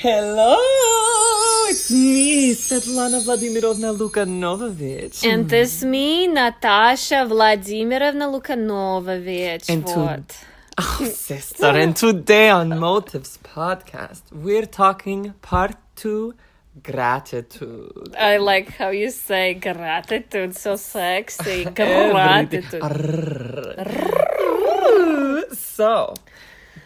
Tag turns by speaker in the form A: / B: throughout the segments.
A: Hello! It's me, Svetlana Vladimirovna Lukanovovich.
B: And this me, Natasha Vladimirovna Lukanovovich.
A: Sister, and today on Motives Podcast, we're talking part 2, gratitude.
B: I like how you say gratitude, so sexy. Gratitude.
A: So,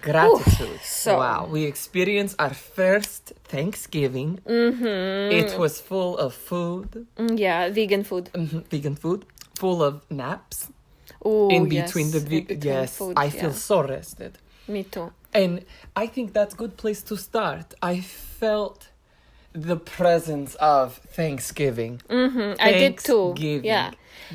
A: gratitude.
B: So-
A: Wow, we experienced our first Thanksgiving. It was full of food.
B: Yeah, vegan food.
A: Vegan food, full of naps.
B: Ooh,
A: In
B: yes,
A: between the
B: in between
A: yes,
B: food,
A: I feel
B: yeah.
A: so rested.
B: Me too.
A: And I think that's a good place to start. I felt the presence of Thanksgiving.
B: I did too.
A: Thanksgiving.
B: Yeah.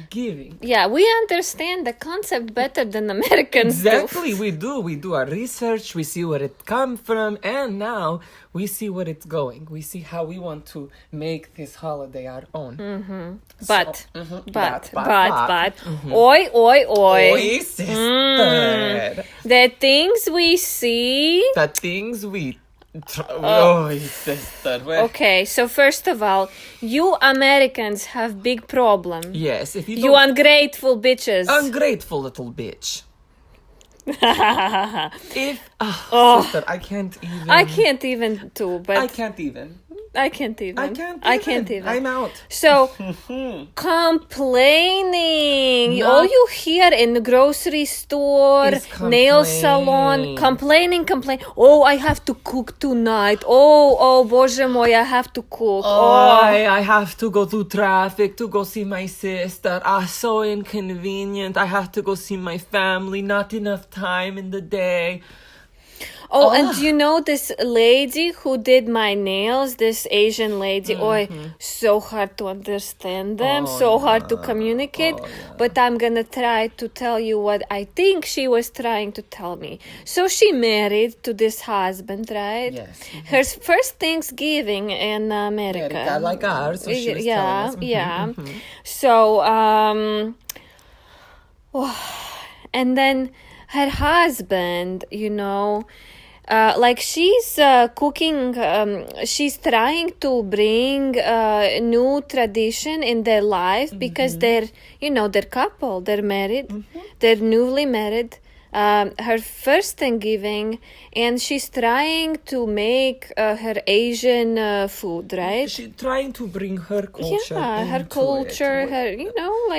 A: Giving.
B: Yeah, we understand the concept better than Americans
A: Exactly,
B: do.
A: we do. We do our research, we see where it come from, and now we see where it's going. We see how we want to make this holiday our own.
B: But,
A: but.
B: oi.
A: Oi, sister.
B: The things we see.
A: The things we... Oh, sister.
B: Okay, so first of all, you Americans have big problem.
A: Yes, if you
B: You
A: don't...
B: ungrateful bitches.
A: Ungrateful little bitch. Sister, I can't even...
B: I can't even too, but
A: I can't even.
B: I can't even.
A: I can't even. I'm out.
B: So, complaining.
A: No.
B: All you hear in the grocery store,
A: Is
B: nail salon, complaining. Oh, I have to cook tonight. Oh, Bože moj, I have to cook.
A: I have to go through traffic to go see my sister. So inconvenient. I have to go see my family. Not enough time in the day.
B: Oh, and you know this lady who did my nails, this Asian lady, so hard to understand them, hard to communicate, but I'm gonna try to tell you what I think she was trying to tell me. So she married to this husband, right?
A: Yes.
B: Her first Thanksgiving in America.
A: Like ours. So she was
B: Yeah,
A: telling us.
B: yeah. So, and then her husband, like she's cooking, she's trying to bring a new tradition in their life because they're couple, they're married, they're newly married. Her first Thanksgiving, and she's trying to make her Asian food, right?
A: She's trying to bring her culture.
B: Yeah, her
A: into
B: culture,
A: it.
B: her,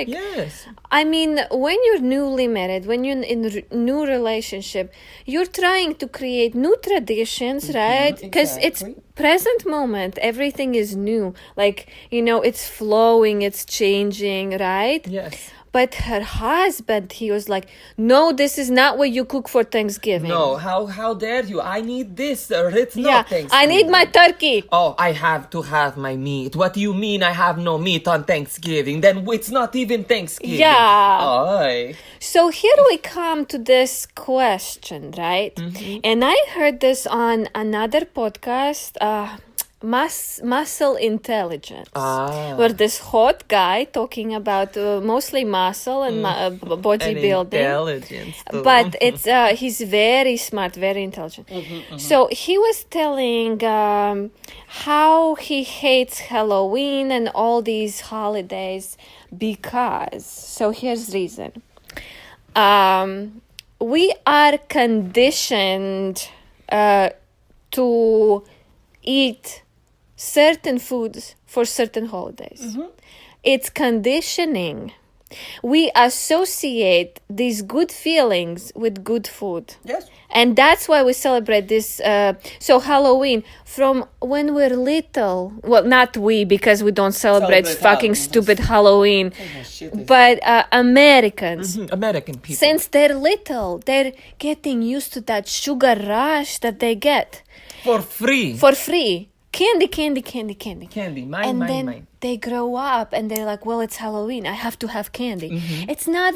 A: Yes.
B: I mean, when you're newly married, when you're in a new relationship, you're trying to create new traditions, right? Because it's present moment, everything is new. Like, it's flowing, it's changing, right?
A: Yes.
B: But her husband, he was like, no, this is not what you cook for Thanksgiving.
A: No, how dare you? I need this, or it's
B: Yeah,
A: not Thanksgiving.
B: I need my turkey.
A: Oh, I have to have my meat. What do you mean I have no meat on Thanksgiving? Then it's not even Thanksgiving.
B: Yeah.
A: Oy.
B: So here we come to this question, right? And I heard this on another podcast, Muscle Intelligence, where this hot guy talking about mostly muscle and bodybuilding.
A: And intelligence, too.
B: But it's he's very smart, very intelligent. So he was telling how he hates Halloween and all these holidays because. So here's the reason. We are conditioned to eat certain foods for certain holidays. It's conditioning. We associate these good feelings with good food.
A: Yes.
B: And that's why we celebrate this. So Halloween, from when we're little, well, not we, because we don't celebrate fucking stupid Halloween, but Americans,
A: American people.
B: since they're little, they're getting used to that sugar rush that they get.
A: For free.
B: Candy.
A: Candy. Mine.
B: They grow up and they're like, well, it's Halloween. I have to have candy. It's not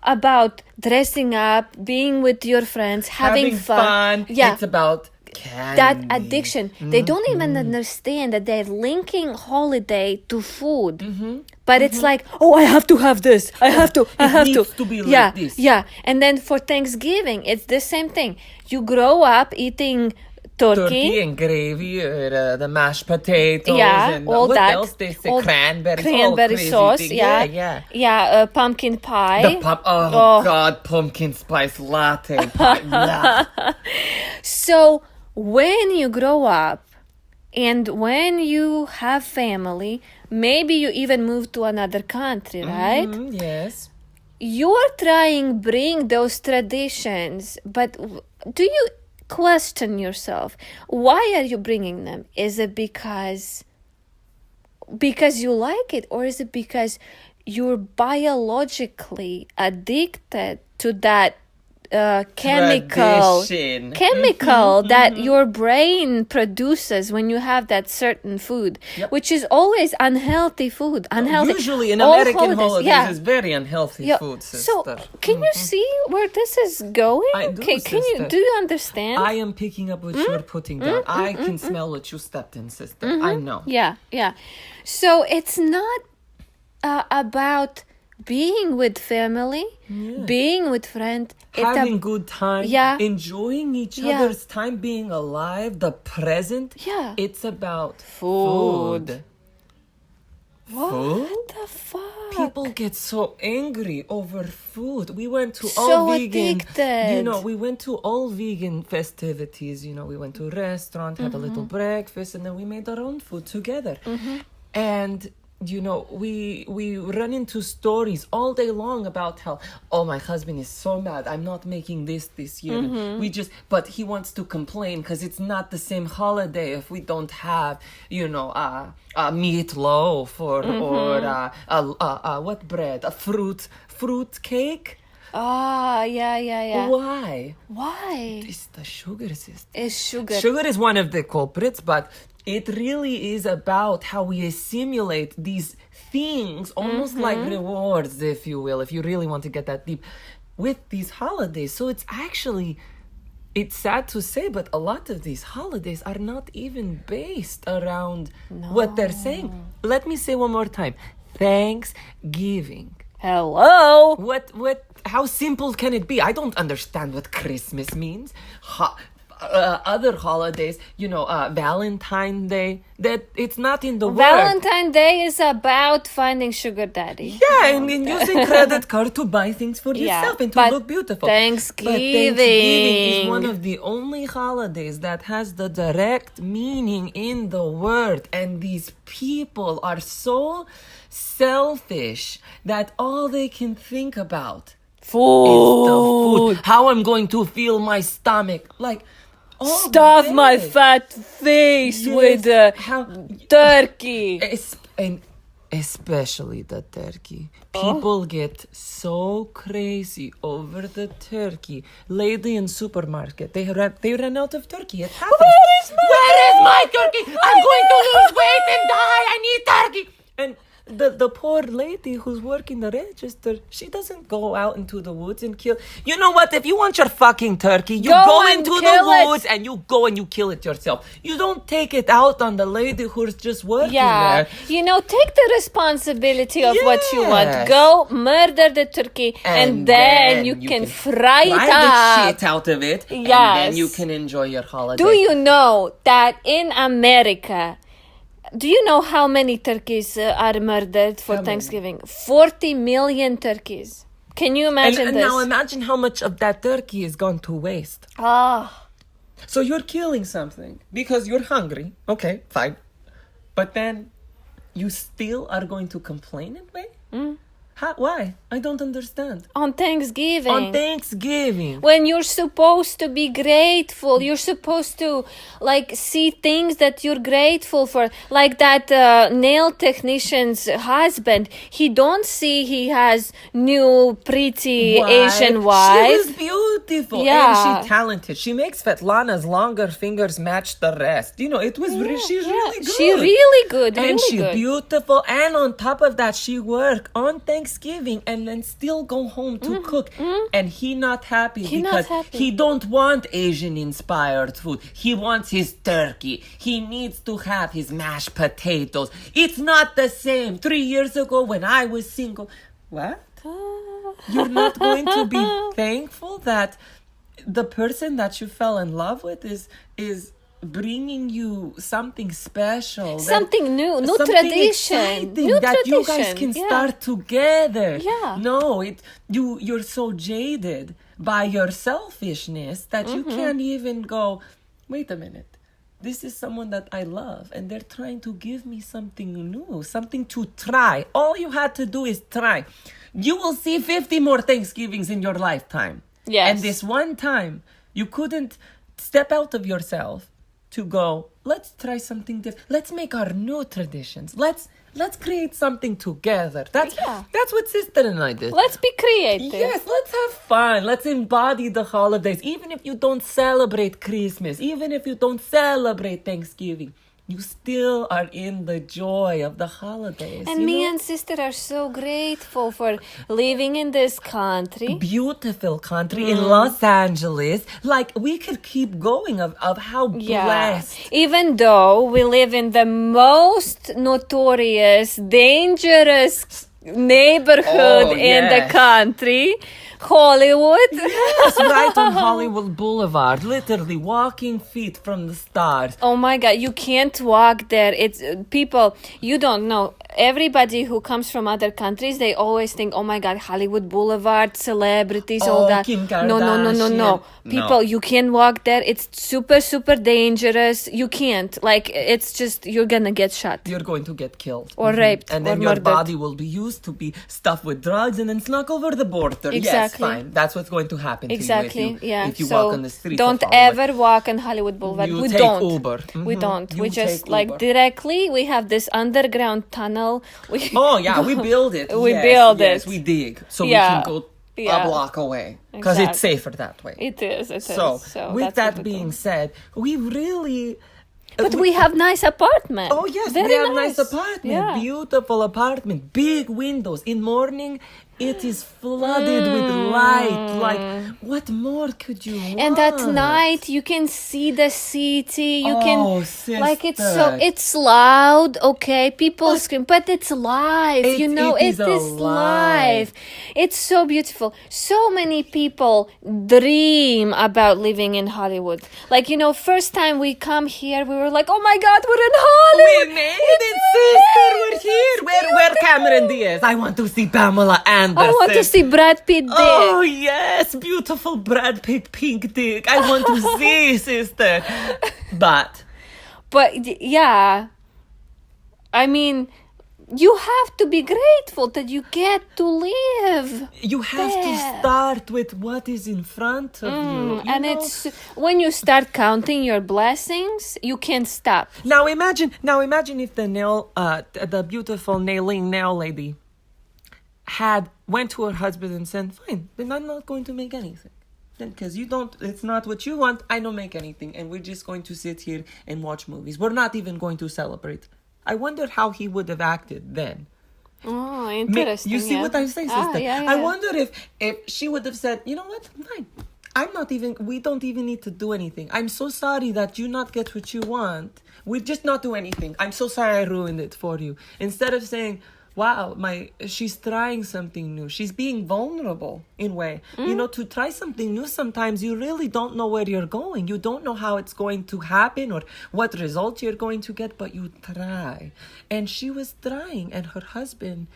B: about dressing up, being with your friends, having fun. Yeah.
A: It's about candy.
B: That addiction. They don't even understand that they're linking holiday to food. But it's like, oh, I have to have this. I have to.
A: It needs to be like this.
B: Yeah. And then for Thanksgiving, it's the same thing. You grow up eating turkey.
A: and gravy, or the mashed potatoes,
B: Yeah,
A: and
B: all
A: what
B: that.
A: else they say?
B: All
A: Cranberry
B: sauce.
A: thing.
B: Yeah. Pumpkin pie.
A: Oh God, pumpkin spice latte pie. Blah.
B: So when you grow up and when you have family, maybe you even move to another country, right?
A: Yes.
B: You're trying bring those traditions, but do you question yourself? Why are you bringing them? Is it because you like it, or is it because you're biologically addicted to that chemical
A: Tradition.
B: that your brain produces when you have that certain food, which is always unhealthy food.
A: Usually in
B: All
A: American holidays is very unhealthy food, sister.
B: So can you see where this is going?
A: I do,
B: Do you understand?
A: I am picking up what you're putting down. I can smell what you stepped in, sister. I know.
B: Yeah. So it's not about being with family, being with friends,
A: having good time, enjoying each
B: Yeah.
A: other's time, being alive, the present.
B: Yeah.
A: It's about
B: Food. What
A: Food?
B: the fuck?
A: People get so angry over food. We went to
B: So
A: all vegan.
B: addicted.
A: We went to all vegan festivities. We went to a restaurant, had a little breakfast, and then we made our own food together. And we run into stories all day long about how, oh, my husband is so mad, I'm not making this year. But he wants to complain because it's not the same holiday if we don't have, a meatloaf or what bread? A fruit cake?
B: Yeah. Why?
A: It's the sugar system.
B: It's sugar.
A: Sugar is one of the culprits, but it really is about how we assimilate these things, almost like rewards, if you will, if you really want to get that deep, with these holidays. So it's sad to say, but a lot of these holidays are not even based around what they're saying. Let me say one more time. Thanksgiving.
B: Hello.
A: How simple can it be? I don't understand what Christmas means. Other holidays, Valentine's Day, that it's not in the word.
B: Valentine's Day is about finding sugar daddy.
A: Yeah, and using credit card to buy things for yourself and to look beautiful.
B: Thanksgiving
A: is one of the only holidays that has the direct meaning in the word. And these people are so selfish that all they can think about is the food. How I'm going to fill my stomach.
B: Stuff my fat face with turkey.
A: And especially the turkey. People get so crazy over the turkey. Lady in supermarket, they ran out of turkey. It happens. Where is my turkey? I'm going to lose weight and die. I need turkey. And the poor lady who's working the register, she doesn't go out into the woods and kill. You know what? If you want your fucking turkey, you go into the woods and you go and you kill it yourself. You don't take it out on the lady who's just working there.
B: Take the responsibility of what you want. Go murder the turkey and then you can fry it up.
A: the shit out of it.
B: Yes.
A: And then you can enjoy your holiday.
B: Do you know that in America, do you know how many turkeys are murdered for Thanksgiving? 40 million turkeys. Can you imagine
A: and
B: this?
A: Now imagine how much of that turkey is gone to waste. So you're killing something because you're hungry. Okay, fine. But then you still are going to complain anyway? Why? I don't understand.
B: On Thanksgiving. When you're supposed to be grateful, you're supposed to see things that you're grateful for. Like that nail technician's husband. He don't see he has new pretty Asian wife.
A: She was beautiful.
B: Yeah.
A: And she talented. She makes Svetlana's longer fingers match the rest. It was she's really good.
B: She's really good.
A: And she's
B: good.
A: beautiful. And on top of that, she worked on Thanksgiving and then still go home to cook. And he not happy because he don't want Asian inspired food. He wants his turkey. He needs to have his mashed potatoes. It's not the same. 3 years ago when I was single. What? You're not going to be thankful that the person that you fell in love with is bringing you something special,
B: Something new, new
A: something
B: tradition,
A: exciting
B: new
A: that you guys
B: tradition,
A: can
B: yeah.
A: start together.
B: Yeah.
A: No, you're so jaded by your selfishness that you can't even go, wait a minute. This is someone that I love, and they're trying to give me something new, something to try. All you had to do is try. You will see 50 more Thanksgivings in your lifetime.
B: Yes.
A: And this one time, you couldn't step out of yourself to go, let's try something different. Let's make our new traditions. Let's create something together. That's what sister and I did.
B: Let's be creative.
A: Yes, let's have fun. Let's embody the holidays. Even if you don't celebrate Christmas, even if you don't celebrate Thanksgiving, you still are in the joy of the holidays.
B: And me and sister are so grateful for living in this country.
A: Beautiful country in Los Angeles. Like, we could keep going of how blessed.
B: Even though we live in the most notorious, dangerous neighborhood in the country, Hollywood.
A: Yes, right on Hollywood Boulevard. Literally walking feet from the stars.
B: Oh my God, you can't walk there. It's people, you don't know. Everybody who comes from other countries, they always think, oh my God, Hollywood Boulevard, celebrities, all that.
A: Kim
B: No. People, you can't walk there. It's super, super dangerous. You can't. Like, it's just, you're gonna get shot.
A: You're going to get killed.
B: Or raped.
A: And then
B: or
A: your
B: murdered.
A: body will be used to be stuffed with drugs and then snuck over the border.
B: Exactly.
A: Yes, fine. That's what's going to happen
B: Exactly,
A: to you
B: yeah.
A: if you
B: So
A: walk on the streets
B: don't
A: of Hollywood.
B: ever walk on Hollywood Boulevard.
A: You
B: We
A: take
B: don't.
A: Uber.
B: We don't.
A: You
B: We just
A: take
B: like
A: Uber.
B: directly. We have this underground tunnel.
A: Oh yeah, we build it.
B: We
A: Yes,
B: build
A: yes,
B: it.
A: we dig so
B: Yeah.
A: we can go
B: Yeah.
A: a block away because it's
B: Exactly.
A: safer that way.
B: It is. It is.
A: So, with
B: that's
A: that
B: what we do.
A: being said, we really.
B: But we have nice apartment.
A: Oh yes,
B: Very
A: we have nice apartment,
B: Yeah.
A: beautiful apartment, big windows. In morning, it is flooded with light. Like, what more could you want?
B: And at night you can see the city. You can
A: sister.
B: like it's loud, okay? People scream, but it's live.
A: It is
B: it is
A: alive.
B: live. It's so beautiful. So many people dream about living in Hollywood. Like, first time we come here, we were like, oh my God, we're in Hollywood.
A: We made it, sister. We're here. Where Cameron Diaz? I want to see Pamela Anderson.
B: I want to see Brad Pitt dick.
A: Oh yes, beautiful Brad Pitt pink dick. I want to see, sister. But
B: yeah, I mean, you have to be grateful that you get to live.
A: you have
B: there.
A: to start with what is in front of you.
B: And it's when you start counting your blessings, you can't stop.
A: Now imagine if the beautiful nail lady went to her husband and said, fine, then I'm not going to make anything. Then, because it's not what you want, I don't make anything. And we're just going to sit here and watch movies. We're not even going to celebrate. I wonder how he would have acted then.
B: Oh, interesting.
A: You see what I'm saying, sister?
B: Yeah.
A: I wonder if she would have said, you know what, fine. We don't even need to do anything. I'm so sorry that you not get what you want. We just not do anything. I'm so sorry I ruined it for you. Instead of saying, wow, she's trying something new. She's being vulnerable in a way. To try something new, sometimes you really don't know where you're going. You don't know how it's going to happen or what result you're going to get, but you try. And she was trying, and her husband,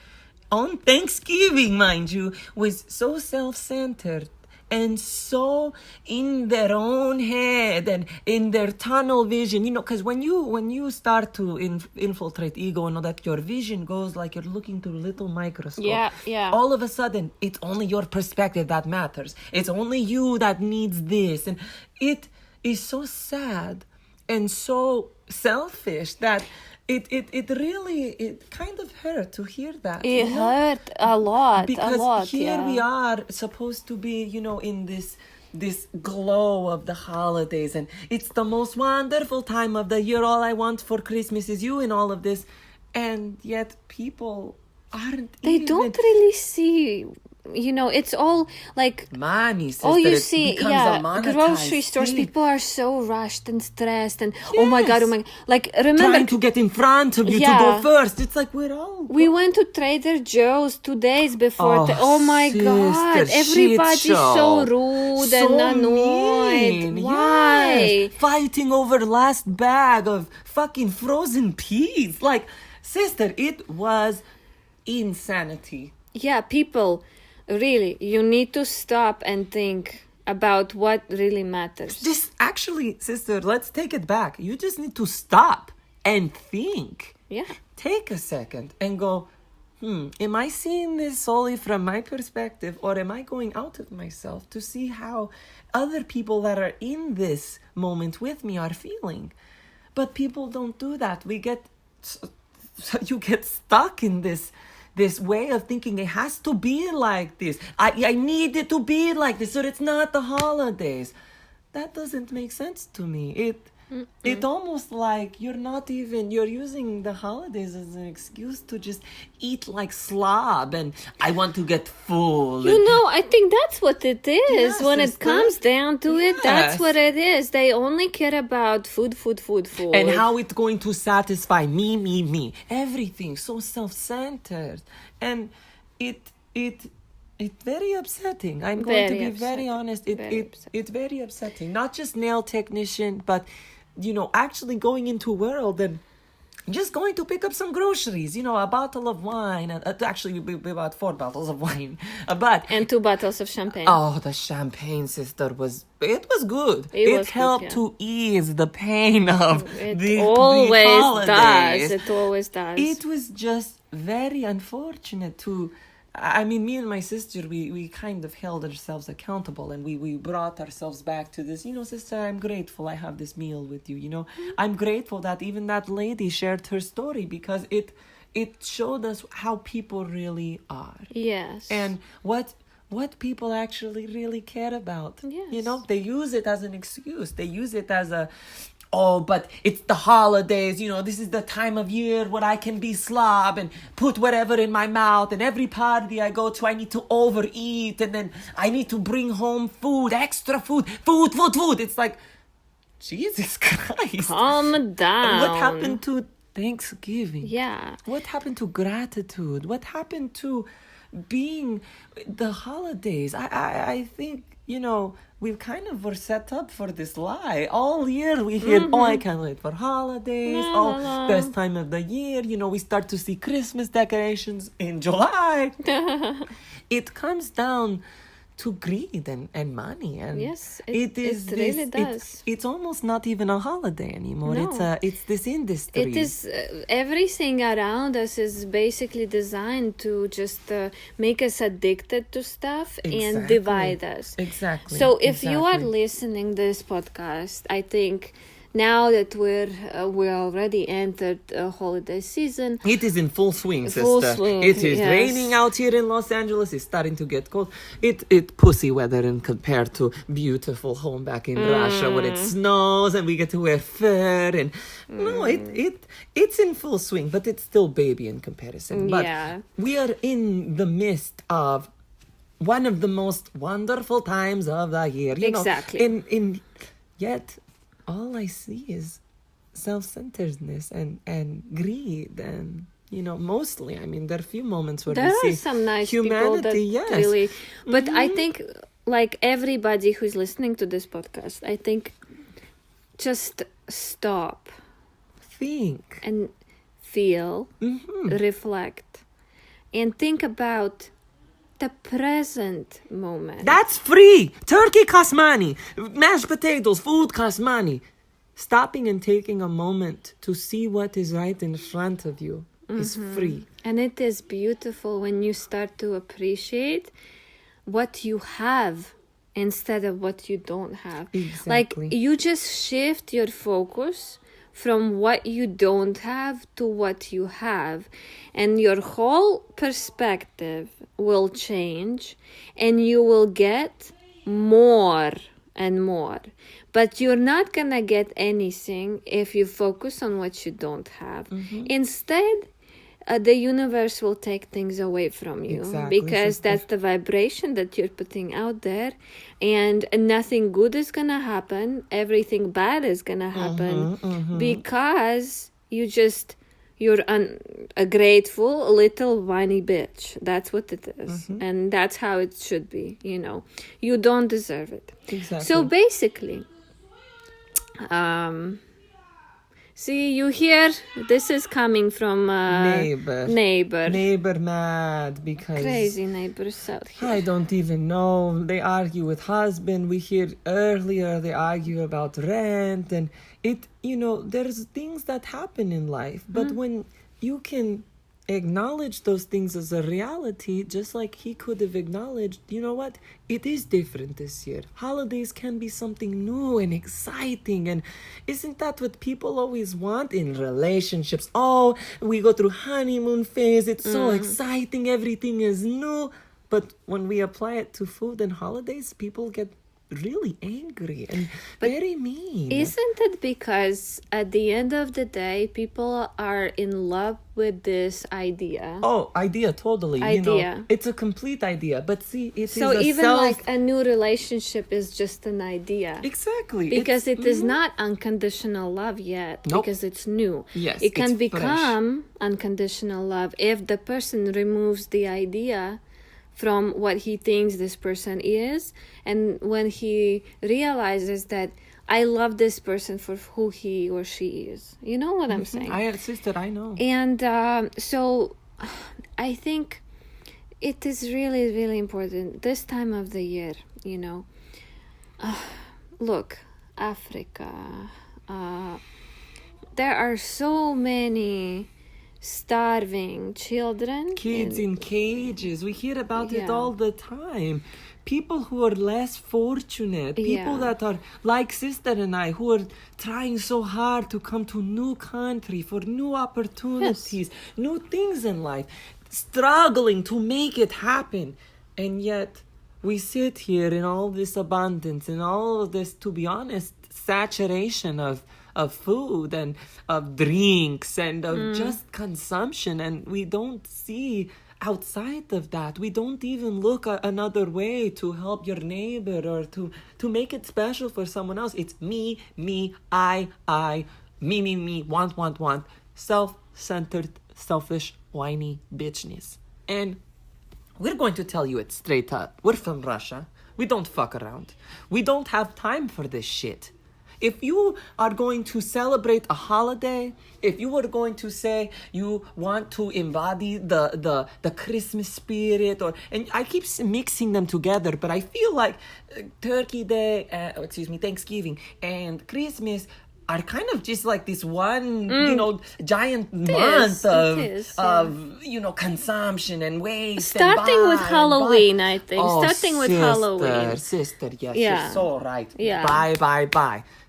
A: on Thanksgiving, mind you, was so self-centered and so in their own head and in their tunnel vision, because when you start to infiltrate ego and all that, your vision goes like you're looking through a little microscope.
B: Yeah.
A: All of a sudden, it's only your perspective that matters. It's only you that needs this. And it is so sad and so selfish that it really kind of hurt to hear that.
B: It hurt a lot.
A: Because here we are supposed to be, in this glow of the holidays, and it's the most wonderful time of the year. All I want for Christmas is you in all of this, and yet people aren't.
B: They don't really see it's all like
A: money, sister.
B: all you
A: It
B: see,
A: becomes a monetized
B: grocery stores.
A: thing.
B: People are so rushed and stressed, and oh my god, like remember
A: Trying to get in front of you to
B: Yeah.
A: go first. It's like we're all.
B: we went to Trader Joe's 2 days before. Oh my god,
A: sister,
B: everybody's
A: shit
B: so
A: show.
B: rude
A: So
B: and annoyed.
A: mean,
B: Why?
A: yes. Fighting over last bag of fucking frozen peas. Like, sister, it was insanity.
B: Yeah, people, really, you need to stop and think about what really matters.
A: Just actually, sister, let's take it back. You just need to stop and think.
B: Yeah.
A: Take a second and go, am I seeing this solely from my perspective, or am I going out of myself to see how other people that are in this moment with me are feeling? But people don't do that. You get stuck in this way of thinking it has to be like this. I need it to be like this, or it's not the holidays. That doesn't make sense to me. It almost like you're using the holidays as an excuse to just eat like slob, and I want to get full.
B: I think that's what it is.
A: Yes,
B: when it
A: sister.
B: comes down to it, that's
A: Yes.
B: what it is. They only care about food.
A: And how it's going to satisfy me. Everything so self-centered. And it's very upsetting. I'm going to be very honest. It's very upsetting. Not just nail technician, but, actually going into a world and just going to pick up some groceries, a bottle of wine. Actually, we bought 4 bottles of wine.
B: And 2 bottles of champagne.
A: Oh, the champagne, sister, was good.
B: It was
A: helped
B: good,
A: to ease the pain of the
B: always
A: holidays.
B: does. It always does.
A: It was just very unfortunate to... I mean, me and my sister, we kind of held ourselves accountable, and we brought ourselves back to this, sister, I'm grateful I have this meal with you, I'm grateful that even that lady shared her story, because it showed us how people really are.
B: Yes.
A: And what people actually really care about.
B: Yes.
A: They use it as an excuse. They use it as but it's the holidays, this is the time of year where I can be slob and put whatever in my mouth, and every party I go to, I need to overeat, and then I need to bring home food, extra food. It's like, Jesus Christ.
B: Calm down.
A: What happened to Thanksgiving?
B: Yeah.
A: What happened to gratitude? What happened to being the holidays? I think, we kind of were set up for this lie. All year we hear, I can't wait for holidays. Best time of the year. We start to see Christmas decorations in July. It comes down to greed and money, and
B: yes,
A: it
B: really does.
A: It's almost not even a holiday anymore.
B: No.
A: It's this industry.
B: It is everything around us is basically designed to just make us addicted to stuff and divide us.
A: Exactly.
B: So if you are listening this podcast, I think now that we already entered holiday season,
A: it is in full swing, sister.
B: Full swing,
A: it is
B: yes.
A: raining out here in Los Angeles. It's starting to get cold. It pussy weather in compared to beautiful home back in Russia where it snows and we get to wear fur, and no, it's in full swing, but it's still baby in comparison. But we are in the midst of one of the most wonderful times of the year.
B: Exactly.
A: Yet all I see is self-centeredness and greed, and mostly, I mean, there are a few moments where
B: there
A: we
B: are
A: see
B: some nice
A: humanity,
B: people that really, but I think like everybody who's listening to this podcast, I think just stop,
A: think
B: and feel, reflect, and think about the present moment.
A: That's free. Turkey costs money. Mashed potatoes, food costs money. Stopping and taking a moment to see what is right in front of you is free.
B: And it is beautiful when you start to appreciate what you have instead of what you don't have.
A: Exactly.
B: Like, you just shift your focus from what you don't have to what you have, and your whole perspective will change, and you will get more and more. But you're not gonna get anything if you focus on what you don't have. Instead, the universe will take things away from you.
A: Exactly,
B: Because
A: sister.
B: that's the vibration that you're putting out there, and nothing good is gonna happen. Everything bad is gonna happen because you're a grateful little whiny bitch. That's what it is, and that's how it should be. You don't deserve it.
A: Exactly.
B: So basically, see, you hear, this is coming from
A: neighbor mad because
B: crazy neighbors out here.
A: I don't even know. They argue with husband. We hear earlier they argue about rent, and there's things that happen in life. But when you can acknowledge those things as a reality, just like he could have acknowledged, you know what? It is different this year. Holidays can be something new and exciting. And isn't that what people always want in relationships? Oh, we go through honeymoon phase. It's so exciting. Everything is new. But when we apply it to food and holidays, people get really angry and very mean.
B: Isn't it because at the end of the day, people are in love with this idea?
A: Oh, idea, totally.
B: Idea.
A: It's a complete idea. But see,
B: so even like a new relationship is just an idea.
A: Exactly.
B: Because it is not unconditional love yet.
A: Nope.
B: Because it's new.
A: Yes,
B: it can
A: it's
B: become unconditional love if the person removes the idea from what he thinks this person is, and when he realizes that I love this person for who he or she is. You know what I'm saying?
A: Sister, I know.
B: And so I think it is really, really important this time of the year, look, Africa, there are so many starving children,
A: kids in cages. We hear about it all the time. People who are less fortunate, people that are like sister and I, who are trying so hard to come to new country for new opportunities, new things in life, struggling to make it happen. And yet we sit here in all this abundance and all of this, to be honest, saturation of food and of drinks and of just consumption, and we don't see outside of that. We don't even look at another way to help your neighbor or to make it special for someone else. It's me, I, me, want, self-centered, selfish, whiny bitchness. And we're going to tell you it straight up. We're from Russia. We don't fuck around. We don't have time for this shit. If you are going to celebrate a holiday, if you are going to say you want to embody the Christmas spirit, and I keep mixing them together, but I feel like Turkey Day, Thanksgiving and Christmas are kind of just like this one, giant month of consumption and waste.
B: Starting with Halloween, I think. Starting with Halloween.
A: Sister, yes,
B: Yeah.
A: you're so right.
B: Yeah.
A: Buy.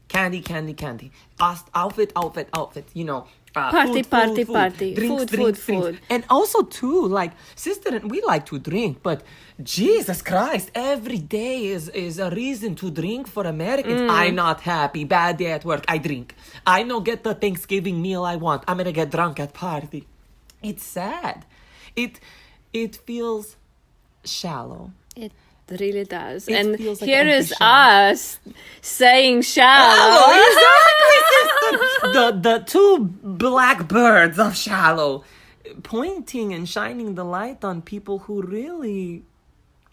A: Candy. Outfit.
B: Party.
A: Drinks.
B: Food.
A: And also too, like, sister, and we like to drink, but Jesus Christ, every day is a reason to drink for Americans. I'm not happy, bad day at work, I drink. I don't get the Thanksgiving meal I want, I'm gonna get drunk at party. It's sad. It feels shallow.
B: It really does.
A: It
B: And
A: feels like
B: here
A: empty
B: is
A: shell.
B: us saying shallow.
A: Exactly, sister. The two black birds of shallow, pointing and shining the light on people who really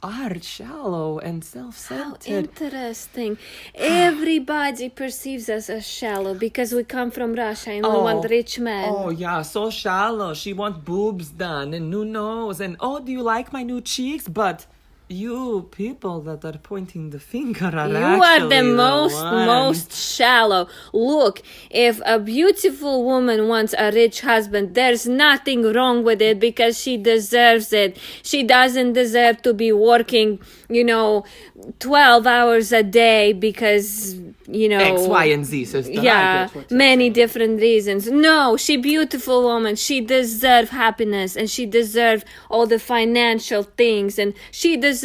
A: are shallow and
B: How
A: self-centered.
B: interesting. Everybody perceives us as shallow because we come from Russia and we want rich men.
A: Oh yeah, so shallow. She wants boobs done and new nose and do you like my new cheeks? But you people that are pointing the finger are
B: You
A: actually
B: are the most shallow. Look, if a beautiful woman wants a rich husband, there's nothing wrong with it because she deserves it. She doesn't deserve to be working, 12 hours a day because,
A: X, Y, and Z, sister. I
B: yeah,
A: get what you're
B: many
A: saying.
B: different reasons. No, she beautiful woman. She deserves happiness and she deserves all the financial things and she deserves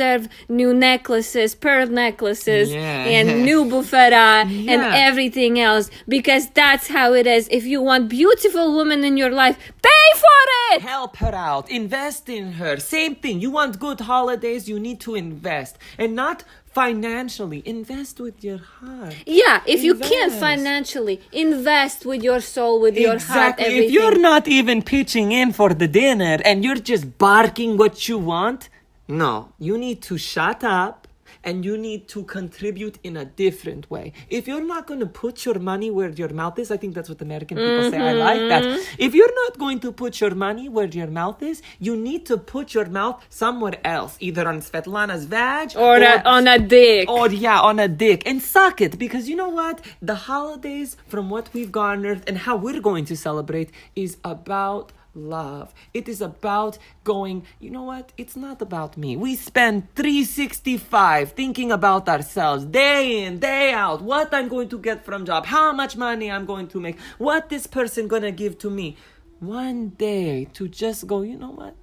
B: new necklaces, pearl necklaces, and new buffera and everything else because that's how it is. If you want beautiful woman in your life, pay for it.
A: Help her out. Invest in her. Same thing. You want good holidays, you need to invest. And not financially. Invest with your heart.
B: Yeah, if you can't
A: Invest.
B: financially, invest with your soul, with your heart,
A: Exactly.
B: everything.
A: If you're not even pitching in for the dinner and you're just barking what you want, no, you need to shut up and you need to contribute in a different way. If you're not going to put your money where your mouth is, I think that's what American people say. I like that. If you're not going to put your money where your mouth is, you need to put your mouth somewhere else, either on Svetlana's vag
B: or on a dick.
A: or on a dick, and suck it, because you know what? The holidays, from what we've garnered and how we're going to celebrate, is about love. It is about going, you know what? It's not about me. We spend 365 thinking about ourselves, day in, day out, what I'm going to get from job, how much money I'm going to make, what this person gonna give to me. One day to just go, you know what?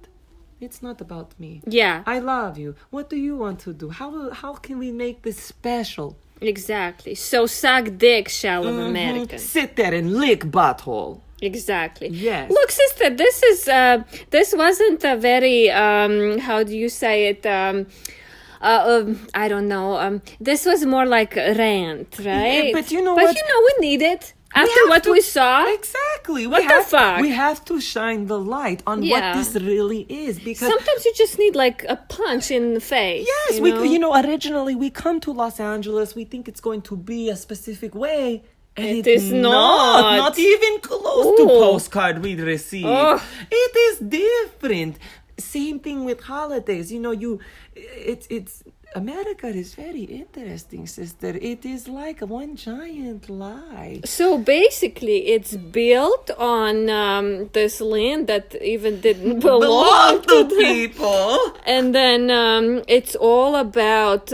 A: It's not about me.
B: Yeah.
A: I love you. What do you want to do? How can we make this special?
B: Exactly. So suck dick, shallow Americans.
A: Sit there and lick butthole.
B: Exactly.
A: Yes.
B: Look, sister, this wasn't a very how do you say it? I don't know. This was more like a rant, right?
A: Yeah, but you know
B: but
A: what?
B: you know, we need it after
A: have
B: what
A: to-
B: we saw.
A: Exactly.
B: What the fuck?
A: We have to shine the light on
B: Yeah.
A: what this really is, because
B: Sometimes you just need like a punch in the face.
A: yes, originally we come to Los Angeles, we think it's going to be a specific way. And
B: It is not.
A: even close to
B: Ooh.
A: postcard we receive.
B: Oh.
A: It is different. Same thing with holidays. It's America is very interesting, sister. It is like one giant lie.
B: So basically, it's built on this land that even didn't belong
A: to
B: them.
A: people.
B: And then it's all about,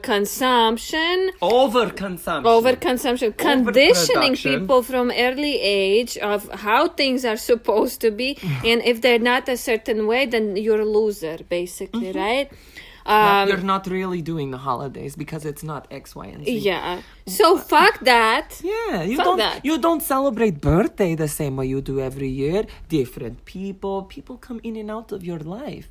B: consumption,
A: Overconsumption.
B: conditioning
A: Overproduction.
B: people from early age of how things are supposed to be. And if they're not a certain way, then you're a loser, basically, right?
A: You're not really doing the holidays because it's not X, Y, and Z.
B: Yeah. So fuck that.
A: Yeah,
B: Fuck that.
A: you don't celebrate birthday the same way you do every year. Different people come in and out of your life.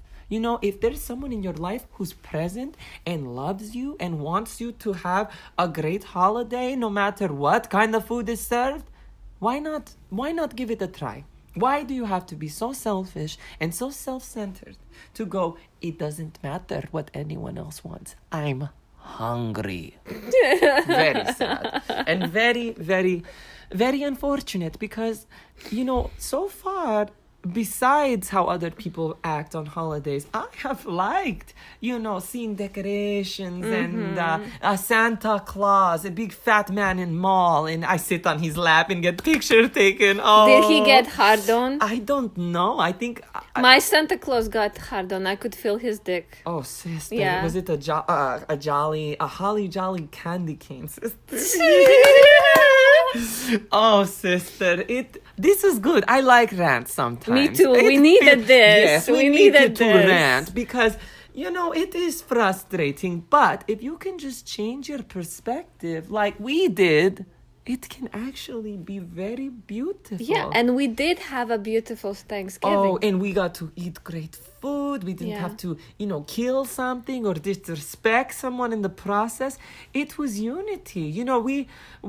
A: If there's someone in your life who's present and loves you and wants you to have a great holiday, no matter what kind of food is served, why not give it a try? Why do you have to be so selfish and so self-centered to go, it doesn't matter what anyone else wants. I'm hungry. Very sad. And very, very, very unfortunate because, so far, besides how other people act on holidays, I have liked, seeing decorations and a Santa Claus, a big fat man in mall, and I sit on his lap and get picture taken. Oh,
B: Did he get hard on?
A: I don't know. I think...
B: My Santa Claus got hard on. I could feel his dick.
A: Oh, sister.
B: Yeah.
A: Was it a holly jolly candy cane, sister? Oh, sister. This is good. I like rant sometimes.
B: Me too. We needed this.
A: Yes,
B: We
A: we
B: needed
A: needed to
B: this.
A: rant because, it is frustrating. But if you can just change your perspective like we did, it can actually be very beautiful.
B: Yeah, and we did have a beautiful Thanksgiving.
A: Oh, and we got to eat great food. We didn't
B: Yeah.
A: have to, kill something or disrespect someone in the process. It was unity.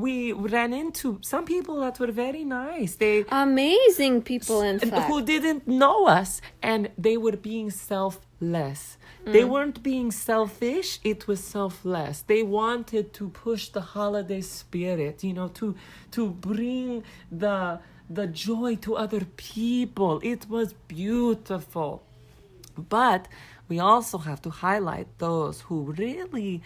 A: We ran into some people that were very nice. They
B: Amazing people, in fact.
A: who didn't know us, and they were being selfless. They weren't being selfish, it was selfless. They wanted to push the holiday spirit, to bring the joy to other people. It was beautiful. But we also have to highlight those who really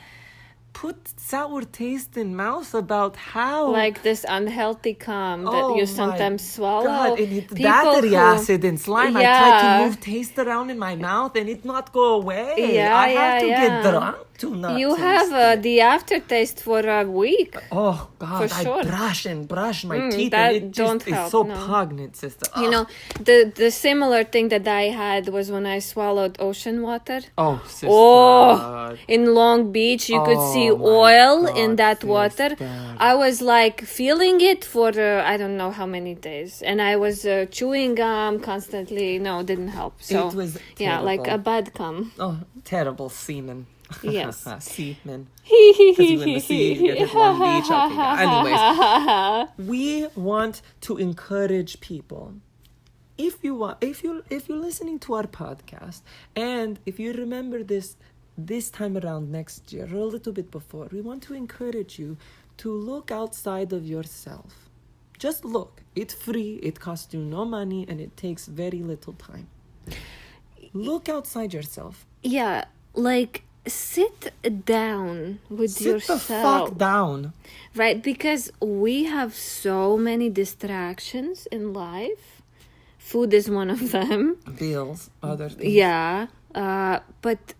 A: put sour taste in mouth about how...
B: Like this unhealthy cum that
A: Oh
B: you
A: my
B: sometimes swallow.
A: God, and it
B: People
A: battery
B: who-
A: acid and slime. I tried to move taste around in my mouth and it not go away.
B: Yeah,
A: I have to
B: yeah,
A: get
B: yeah.
A: drunk to not
B: You
A: taste
B: have
A: it.
B: the aftertaste for a week.
A: Oh God!
B: For sure.
A: I brush my teeth,
B: that
A: and it just
B: don't
A: is
B: help,
A: so
B: no.
A: pungent, sister.
B: You know, the similar thing that I had was when I swallowed ocean water.
A: Oh, sister.
B: Oh, in Long Beach, you could see
A: Oh, my
B: oil in
A: God,
B: that water.
A: sister.
B: I was like feeling it for I don't know how many days, and I was chewing gum constantly. No, didn't help. So
A: It was
B: yeah, like
A: terrible.
B: a bad cum.
A: Oh, terrible semen.
B: Yes.
A: Semen. Because you in the sea, you get hit Long Beach. Okay, anyways, we want to encourage people. If you're listening to our podcast, and if you remember this time around next year or a little bit before, we want to encourage you to look outside of yourself. Just look. It's free. It costs you no money, and it takes very little time. Look outside yourself.
B: Yeah, like sit down with
A: Sit
B: yourself.
A: the fuck down.
B: Right, because we have so many distractions in life. Food is one of them.
A: Bills, other things.
B: Yeah, but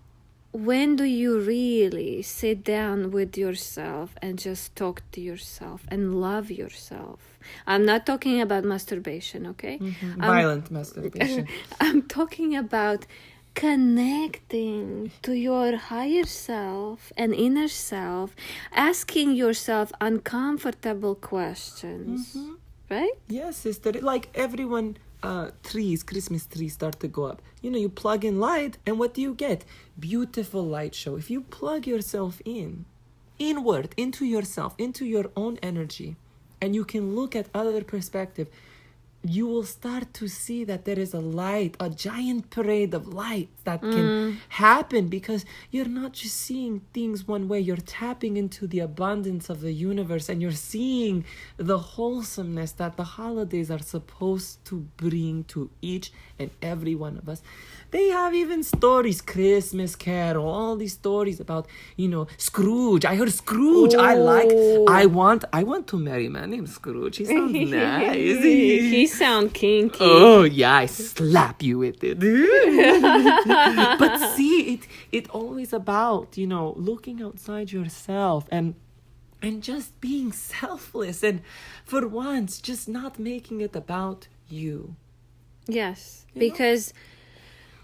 B: when do you really sit down with yourself and just talk to yourself and love yourself? I'm not talking about masturbation, okay?
A: Violent masturbation.
B: I'm talking about connecting to your higher self and inner self, asking yourself uncomfortable questions, right?
A: Yes, sister. Like everyone, Christmas trees start to go up. You know, you plug in light, and what do you get? Beautiful light show. If you plug yourself inward, into yourself, into your own energy, and you can look at other perspective, you will start to see that there is a light, a giant parade of light that can happen, because you're not just seeing things one way. You're tapping into the abundance of the universe, and you're seeing the wholesomeness that the holidays are supposed to bring to each and every one of us. They have even stories, Christmas Carol, all these stories about, Scrooge. I heard Scrooge. I want to marry a man named Scrooge. He sounds nice.
B: He sound kinky.
A: Oh yeah, I slap you with it. But see, it always about, looking outside yourself and just being selfless, and for once just not making it about you.
B: Yes, because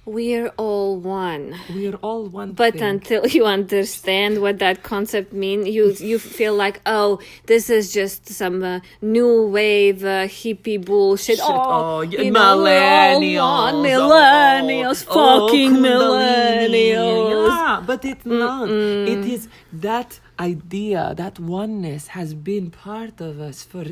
B: we're all one.
A: We're all one
B: But
A: thing.
B: until you understand what that concept means, you feel like, oh, this is just some new wave hippie bullshit.
A: Shit.
B: Millennials.
A: Millennials.
B: Millennials. Fucking
A: Kundalini.
B: millennials.
A: Yeah, but it's not. It is that idea, that oneness has been part of us for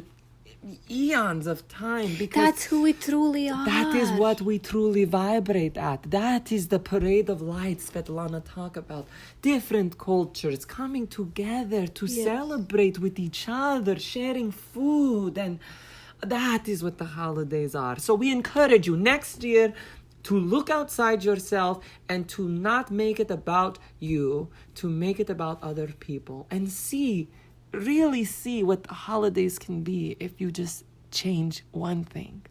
A: eons of time, because
B: That's who we truly are.
A: that is what we truly vibrate at. That is the parade of lights Svetlana talk about. Different cultures coming together to celebrate with each other, sharing food, and that is what the holidays are. So we encourage you next year to look outside yourself and to not make it about you, to make it about other people, and really see what the holidays can be if you just change one thing.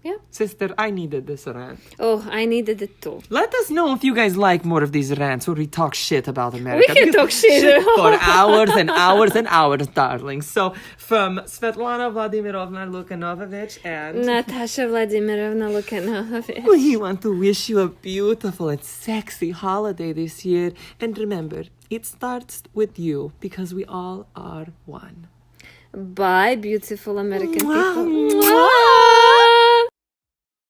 B: Yeah.
A: Sister, I needed this rant.
B: Oh, I needed it too.
A: Let us know if you guys like more of these rants where we talk shit about America.
B: We can talk shit.
A: For hours and hours and hours, darling. So, from Svetlana Vladimirovna Lukanovich and
B: Natasha Vladimirovna Lukanovich.
A: we want to wish you a beautiful and sexy holiday this year. And remember, it starts with you, because we all are one.
B: Bye, beautiful American
A: Mwah,
B: people.
A: mwah.